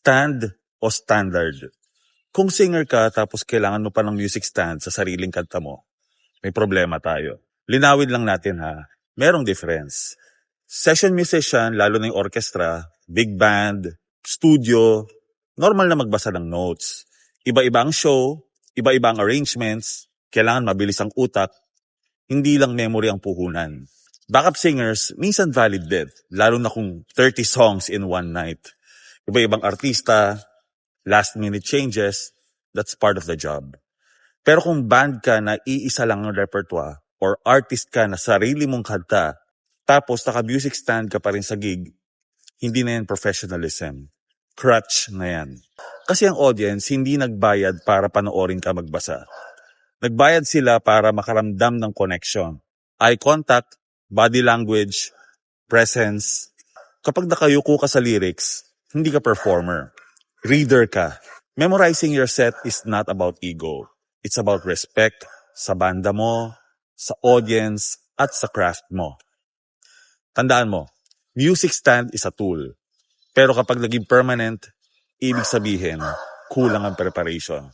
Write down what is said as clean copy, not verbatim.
stand o standard? Kung singer ka tapos kailangan mo pa ng music stand sa sariling kanta mo, may problema tayo. Linawin lang natin ha, merong difference. Session musician, lalo na yung orchestra, big band, studio, normal na magbasa ng notes. Iba-iba ang show, iba-iba ang arrangements, kailangan mabilis ang utak, hindi lang memory ang puhunan. Backup singers, minsan valid din, lalo na kung 30 songs in one night. Iba-ibang artista, last-minute changes, that's part of the job. Pero kung band ka na iisa lang ang repertoire, or artist ka na sarili mong kanta, tapos naka-music stand ka pa rin sa gig, hindi na yan professionalism. Crutch na yan. Kasi ang audience hindi nagbayad para panoorin ka magbasa. Nagbayad sila para makaramdam ng connection. Eye contact, body language, presence. Kapag nakayuko ka sa lyrics, hindi ka performer. Reader ka. Memorizing your set is not about ego. It's about respect sa banda mo, sa audience, at sa craft mo. Tandaan mo, music stand is a tool. Pero kapag naging permanent, ibig sabihin, kulang ang preparation.